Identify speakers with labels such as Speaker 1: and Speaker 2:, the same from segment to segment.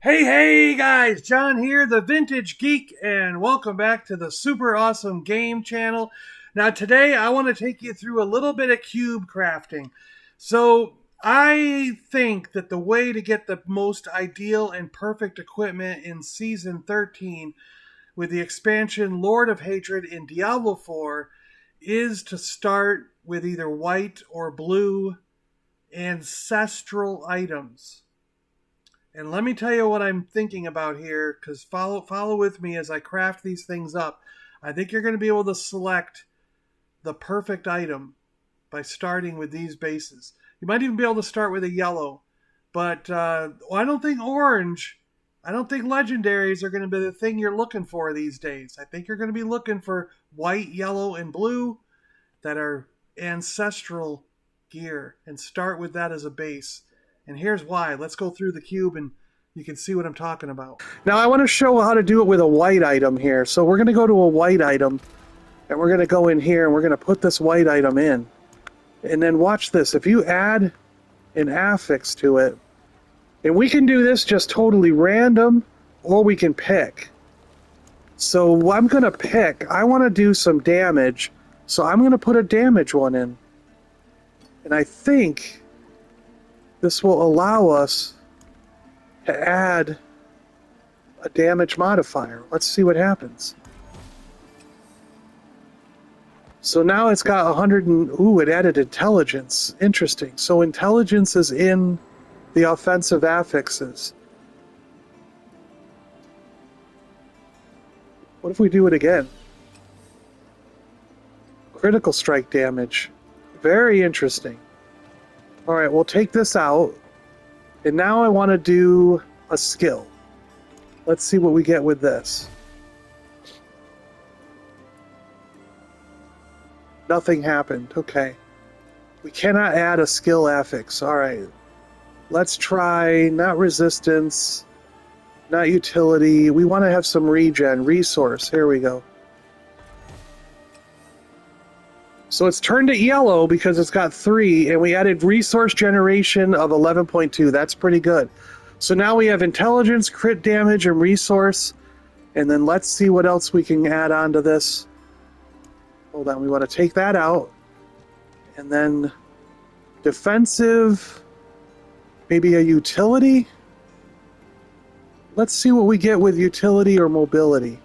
Speaker 1: Hey guys, John here, the Vintage Geek, and welcome back to the Super Awesome Game channel. Now today I want to take you through a little bit of cube crafting. So I think that the way to get the most ideal and perfect equipment in Season 13 with the expansion Lord of Hatred in Diablo 4 is to start with either white or blue ancestral items. And let me tell you what I'm thinking about here, because follow with me as I craft these things up. I think you're going to be able to select the perfect item by starting with these bases. You might even be able to start with a yellow, but I don't think orange. I don't think legendaries are going to be the thing you're looking for these days. I think you're going to be looking for white, yellow, and blue that are ancestral gear, and start with that as a base. And here's why. Let's go through the cube and you can see what I'm talking about. Now I want to show how to do it with a white item here. So we're going to go to a white item and we're going to go in here and we're going to put this white item in. And then watch this. If you add an affix to it, and we can do this just totally random or we can pick. So I'm going to pick. I want to do some damage. So I'm going to put a damage one in. And I think this will allow us to add a damage modifier. Let's see what happens. So now it's got 100 and... Ooh, it added intelligence. Interesting. So intelligence is in the offensive affixes. What if we do it again? Critical strike damage. Very interesting. Alright, we'll take this out. And now I want to do a skill. Let's see what we get with this. Nothing happened. Okay. We cannot add a skill affix. Alright. Let's try not resistance, not utility. We want to have some regen. Resource. Here we go. So it's turned to yellow because it's got 3, and we added resource generation of 11.2. That's pretty good. So now we have intelligence, crit damage, and resource. And then let's see what else we can add on to this. Hold on, we want to take that out. And then defensive, maybe a utility. Let's see what we get with utility or mobility.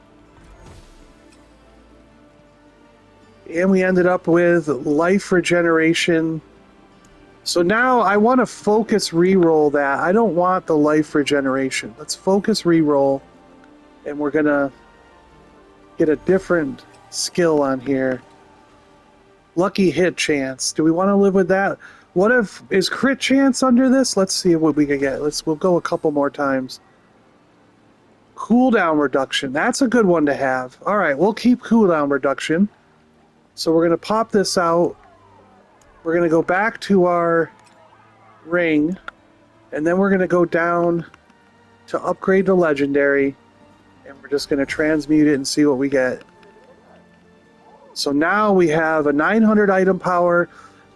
Speaker 1: And we ended up with life regeneration. So now I want to focus reroll that. I don't want the life regeneration. Let's focus reroll. And we're going to get a different skill on here. Lucky hit chance. Do we want to live with that? What if... Is crit chance under this? Let's see what we can get. We'll go a couple more times. Cooldown reduction. That's a good one to have. Alright, we'll keep cooldown reduction. So we're going to pop this out. We're going to go back to our ring. And then we're going to go down to upgrade to legendary. And we're just going to transmute it and see what we get. So now we have a 900 item power,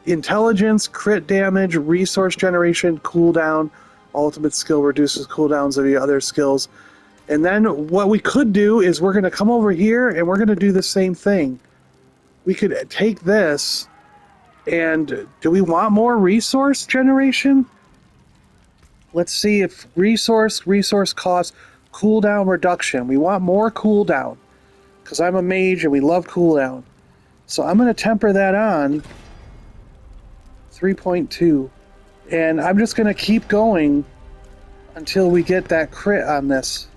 Speaker 1: intelligence, crit damage, resource generation, cooldown. Ultimate skill reduces cooldowns of the other skills. And then what we could do is we're going to come over here and we're going to do the same thing. We could take this, and do we want more resource generation? Let's see if resource cost, cooldown reduction. We want more cooldown, because I'm a mage and we love cooldown. So I'm going to temper that on 3.2, and I'm just going to keep going until we get that crit on this.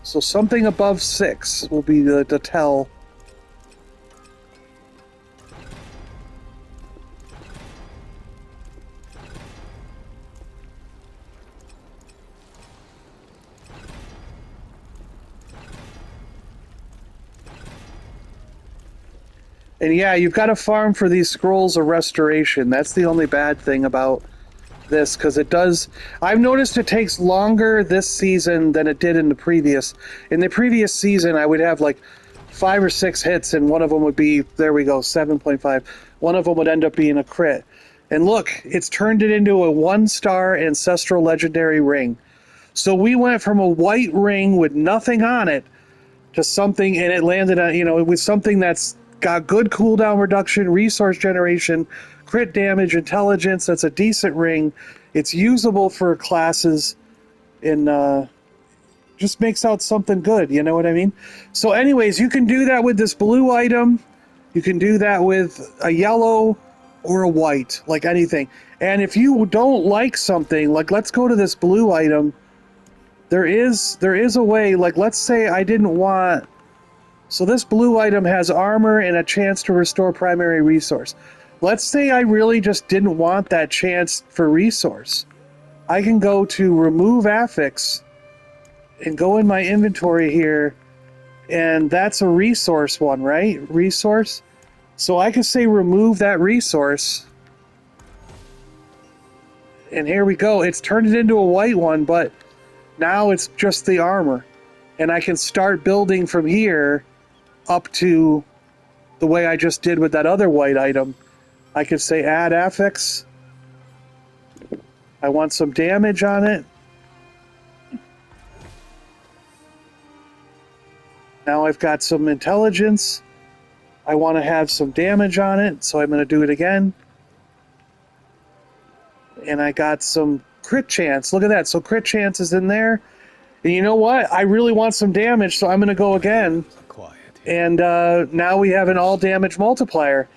Speaker 1: So something above 6 will be the tell. And yeah, you've got to farm for these scrolls of restoration. That's the only bad thing about this, because it does... I've noticed it takes longer this season than it did in the previous. In the previous season, I would have like 5 or 6 hits, and one of them would be, there we go, 7.5. One of them would end up being a crit. And look, it's turned it into a 1-star Ancestral Legendary ring. So we went from a white ring with nothing on it to something, and it landed on, with something that's got good cooldown reduction, resource generation, crit damage, intelligence. That's a decent ring. It's usable for classes, and just makes out something good. You know what I mean? So anyways, you can do that with this blue item. You can do that with a yellow or a white, like anything. And if you don't like something, like let's go to this blue item. There is a way, like let's say I didn't want, so this blue item has armor and a chance to restore primary resource. Let's say I really just didn't want that chance for resource. I can go to remove affix and go in my inventory here, and that's a resource one, right? Resource. So I can say remove that resource. And here we go. It's turned it into a white one, but now it's just the armor. And I can start building from here up to the way I just did with that other white item. I could say add affix. I want some damage on it. Now I've got some intelligence. I want to have some damage on it, so I'm going to do it again. And I got some crit chance. Look at that. So crit chance is in there. And you know what? I really want some damage, so I'm going to go again. And now we have an all damage multiplier.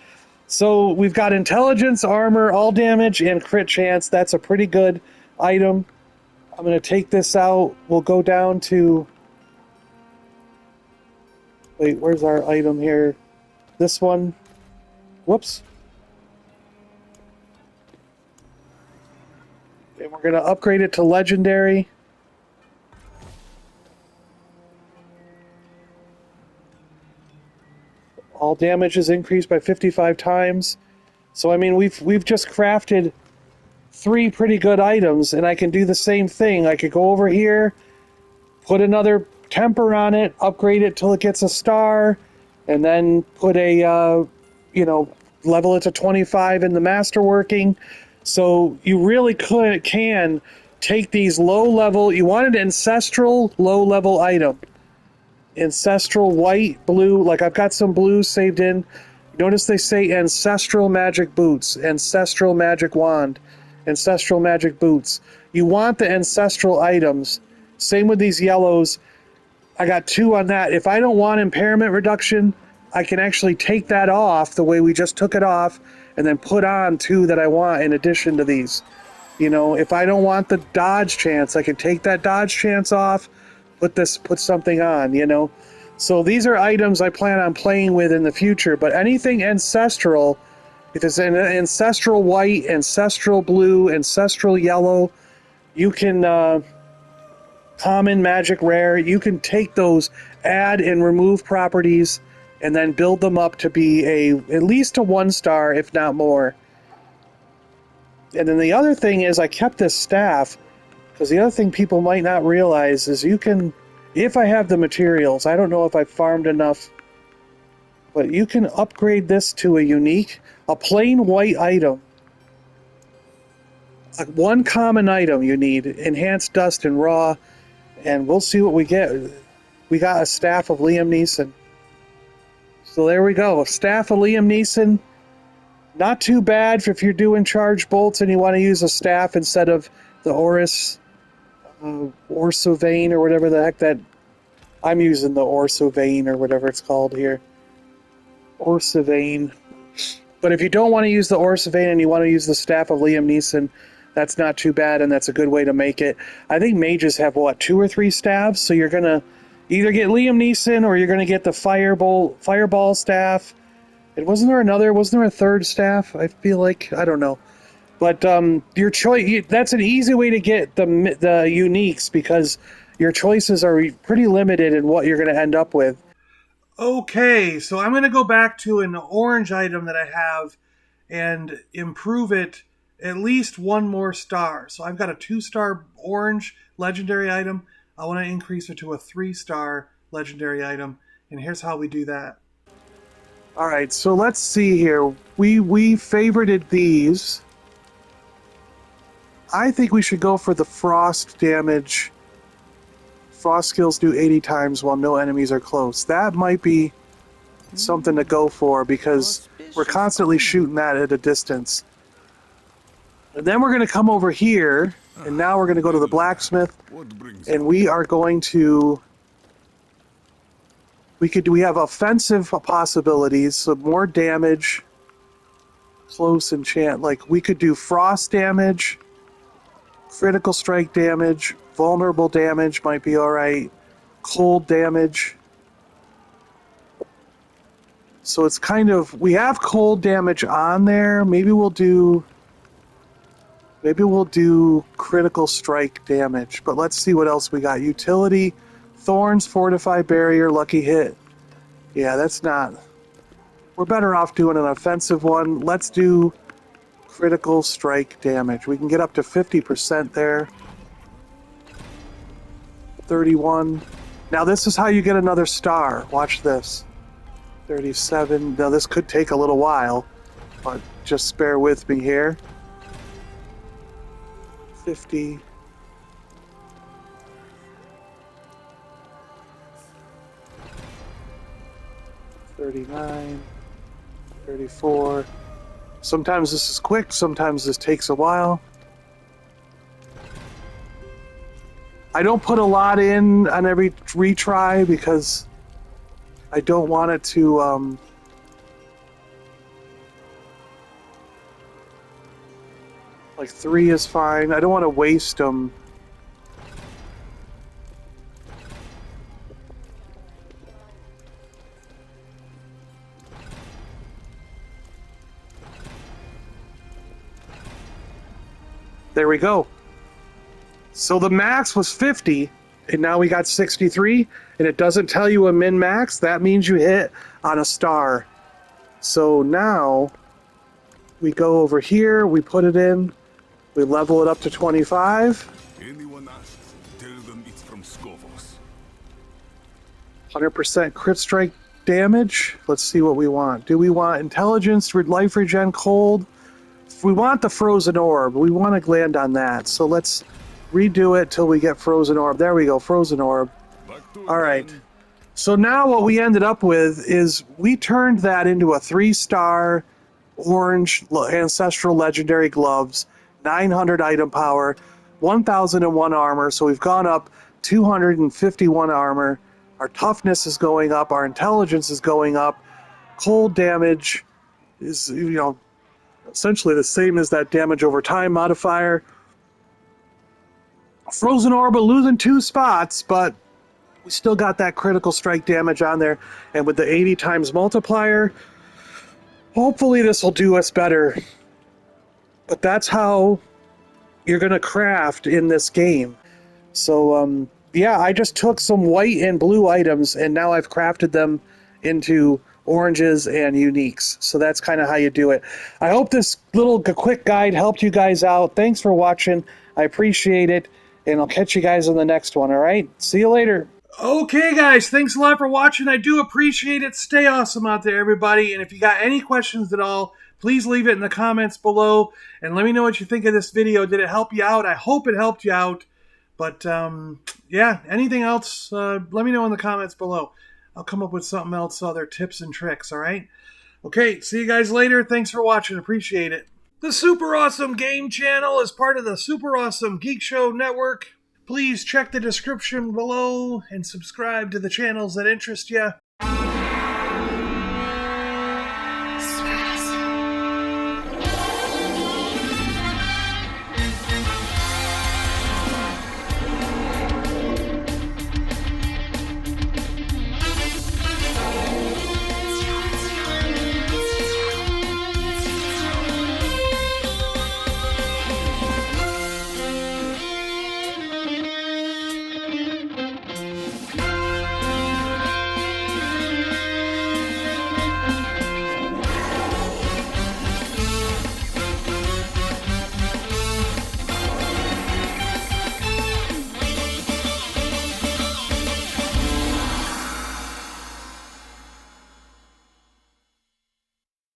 Speaker 1: So we've got intelligence, armor, all damage, and crit chance. That's a pretty good item. I'm going to take this out. We'll go down to... Wait, where's our item here? This one. Whoops. And we're going to upgrade it to legendary. All damage is increased by 55 times. So I mean, we've just crafted 3 pretty good items, and I can do the same thing. I could go over here, put another temper on it, upgrade it till it gets a star, and then put a level it to 25 in the masterworking. So you really can take these low level. You want an ancestral low level item. Ancestral white, blue, like I've got some blues saved in. Notice they say ancestral magic boots, ancestral magic wand, ancestral magic boots. You want the ancestral items. Same with these yellows. I got 2 on that. If I don't want impairment reduction, I can actually take that off the way we just took it off and then put on 2 that I want in addition to these. If I don't want the dodge chance, I can take that dodge chance off, put something on, So these are items I plan on playing with in the future, but anything ancestral, if it's an ancestral white, ancestral blue, ancestral yellow, you can, common, magic, rare, you can take those, add and remove properties, and then build them up to be at least a 1-star, if not more. And then the other thing is I kept this staff, because the other thing people might not realize is you can, if I have the materials, I don't know if I farmed enough, but you can upgrade this to a plain white item. One common item you need, enhanced dust and raw, and we'll see what we get. We got a staff of Liam Neeson. So there we go, a staff of Liam Neeson. Not too bad if you're doing charge bolts and you want to use a staff instead of the Orsovane or whatever the heck that... I'm using the Orsovane or whatever it's called here. Orsovane. But if you don't want to use the Orsovane and you want to use the staff of Liam Neeson, that's not too bad, and that's a good way to make it. I think mages have, 2 or 3 staffs, so you're going to either get Liam Neeson or you're going to get the fireball staff. And wasn't there a 3rd staff? I feel like, I don't know. But your choice, that's an easy way to get the uniques, because your choices are pretty limited in what you're going to end up with. Okay, so I'm going to go back to an orange item that I have and improve it at least 1 more star. So I've got a 2-star orange legendary item. I want to increase it to a 3-star legendary item. And here's how we do that. All right, so let's see here. We favorited these. I think we should go for the frost damage. Frost skills do 80 times while no enemies are close. That might be something to go for because we're constantly shooting that at a distance. And then we're going to come over here, and now we're going to go to the blacksmith, and we are going to... We have offensive possibilities, so more damage, close enchant. Like, we could do frost damage, critical strike damage, vulnerable damage might be alright, cold damage. So it's kind of, we have cold damage on there. Maybe we'll do critical strike damage, but let's see what else we got. Utility, thorns, fortify, barrier, lucky hit. Yeah, that's not... We're better off doing an offensive one. Let's do critical strike damage. We can get up to 50% there. 31. Now this is how you get another star. Watch this. 37. Now this could take a little while, but just bear with me here. 50. 39. 34. Sometimes this is quick, sometimes this takes a while. I don't put a lot in on every retry because I don't want it to like 3 is fine. I don't want to waste them. There we go. So the max was 50, and now we got 63, and it doesn't tell you a min-max. That means you hit on a star. So now we go over here, we put it in, we level it up to 25.
Speaker 2: Anyone asks, tell them it's from Scovos.
Speaker 1: 100% crit strike damage. Let's see what we want. Do we want intelligence, life regen, cold? If we want the frozen orb, we want to land on that. So let's redo it till we get frozen orb. There we go, frozen orb. All right. So now what we ended up with is we turned that into a 3-star orange ancestral legendary gloves, 900 item power, 1001 armor. So we've gone up 251 armor. Our toughness is going up. Our intelligence is going up. Cold damage is, essentially the same as that damage over time modifier. Frozen Orb losing 2 spots, but we still got that critical strike damage on there. And with the 80 times multiplier, hopefully this will do us better. But that's how you're going to craft in this game. So, yeah, I just took some white and blue items, and now I've crafted them into oranges and uniques. So that's kind of how you do it. I hope this little quick guide helped you guys out. Thanks for watching. I appreciate it. And I'll catch you guys on the next one, all right? See you later. Okay, guys, thanks a lot for watching. I do appreciate it. Stay awesome out there, everybody. And if you got any questions at all, please leave it in the comments below. And let me know what you think of this video. Did it help you out? I hope it helped you out. But, yeah, anything else, let me know in the comments below. I'll come up with something else, other tips and tricks, all right? Okay, see you guys later. Thanks for watching. Appreciate it. The Super Awesome Game Channel is part of the Super Awesome Geek Show network. Please check the description below and subscribe to the channels that interest you.